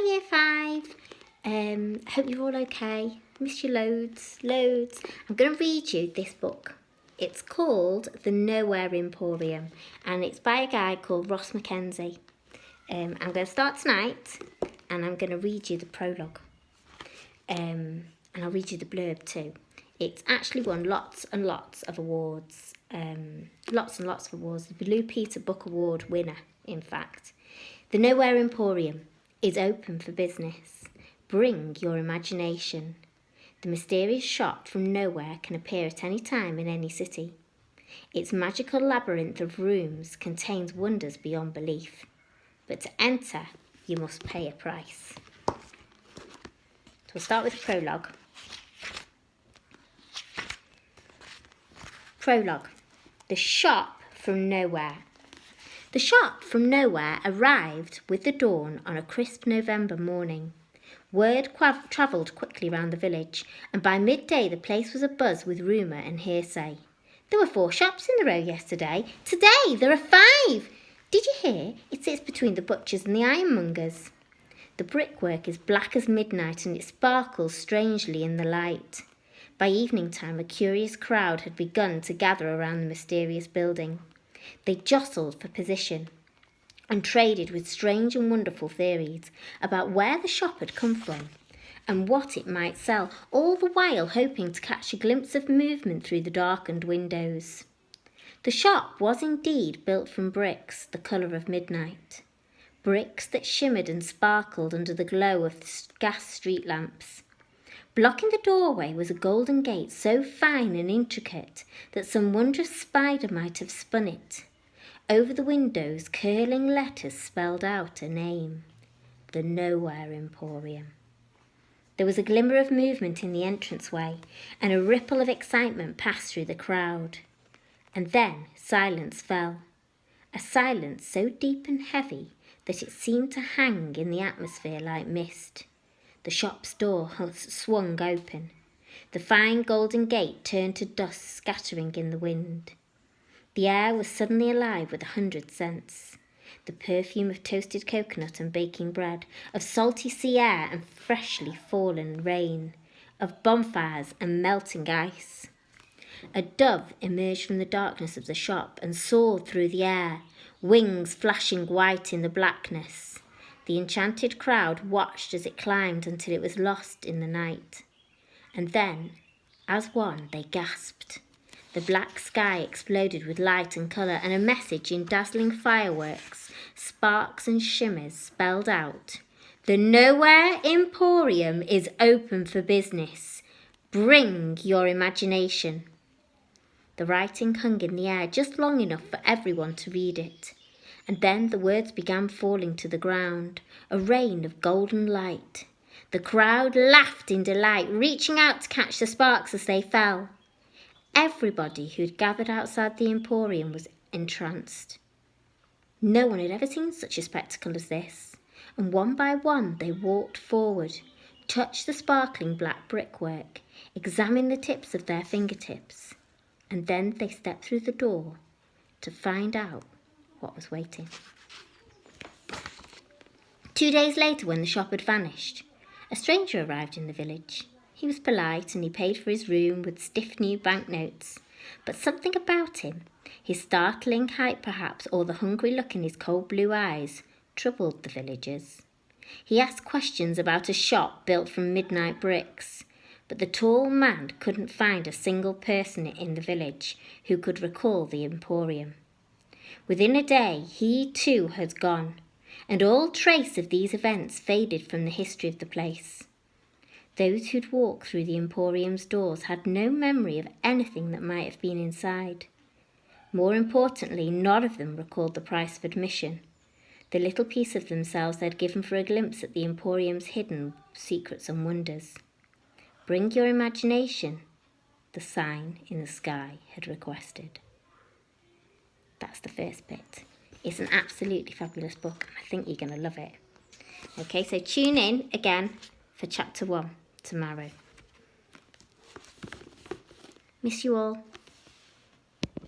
Hi Year 5. Hope you're all okay. Miss you loads. I'm going to read you this book. It's called The Nowhere Emporium and it's by a guy called Mackenzie. I'm going to start tonight and I'm going to read you the prologue. And I'll read you the blurb too. It's actually won lots and lots of awards. The Blue Peter Book Award winner, in fact. The Nowhere Emporium is open for business. Bring your imagination. The mysterious shop from nowhere can appear at any time in any city. Its magical labyrinth of rooms contains wonders beyond belief. But to enter, you must pay a price. So we'll start with the prologue. Prologue. The shop from nowhere. The shop from nowhere arrived with the dawn on a crisp November morning. Word travelled quickly round the village, and by midday the place was abuzz with rumour and hearsay. There were 4 shops in the row yesterday. Today there are 5. Did you hear? It sits between the butchers and the ironmongers. The brickwork is black as midnight and it sparkles strangely in the light. By evening time a curious crowd had begun to gather around the mysterious building. They jostled for position and traded with strange and wonderful theories about where the shop had come from and what it might sell, all the while hoping to catch a glimpse of movement through the darkened windows. The shop was indeed built from bricks, the colour of midnight. Bricks that shimmered and sparkled under the glow of gas street lamps. Blocking the doorway was a golden gate so fine and intricate that some wondrous spider might have spun it. Over the windows, curling letters spelled out a name. The Nowhere Emporium. There was a glimmer of movement in the entranceway, and a ripple of excitement passed through the crowd. And then silence fell. A silence so deep and heavy that it seemed to hang in the atmosphere like mist. The shop's door swung open. The fine golden gate turned to dust scattering in the wind. The air was suddenly alive with 100 scents. The perfume of toasted coconut and baking bread, of salty sea air and freshly fallen rain, of bonfires and melting ice. A dove emerged from the darkness of the shop and soared through the air, wings flashing white in the blackness. The enchanted crowd watched as it climbed until it was lost in the night. And then, as one, they gasped. The black sky exploded with light and colour, and a message in dazzling fireworks, sparks and shimmers spelled out, "The Nowhere Emporium is open for business. Bring your imagination." The writing hung in the air just long enough for everyone to read it. And then the words began falling to the ground, a rain of golden light. The crowd laughed in delight, reaching out to catch the sparks as they fell. Everybody who'd gathered outside the Emporium was entranced. No one had ever seen such a spectacle as this, and one by one they walked forward, touched the sparkling black brickwork, examined the tips of their fingertips, and then they stepped through the door to find out what was waiting. 2 days later, when the shop had vanished, a stranger arrived in the village. He was polite and he paid for his room with stiff new banknotes. But something about him, his startling height perhaps, or the hungry look in his cold blue eyes, troubled the villagers. He asked questions about a shop built from midnight bricks, but the tall man couldn't find a single person in the village who could recall the Emporium. Within a day, he too had gone, and all trace of these events faded from the history of the place. Those who'd walked through the Emporium's doors had no memory of anything that might have been inside. More importantly, none of them recalled the price of admission, the little piece of themselves they'd given for a glimpse at the Emporium's hidden secrets and wonders. Bring your imagination, the sign in the sky had requested. That's the first bit. It's an absolutely fabulous book and I think you're going to love it. Okay, so tune in again for chapter 1 tomorrow. Miss you all.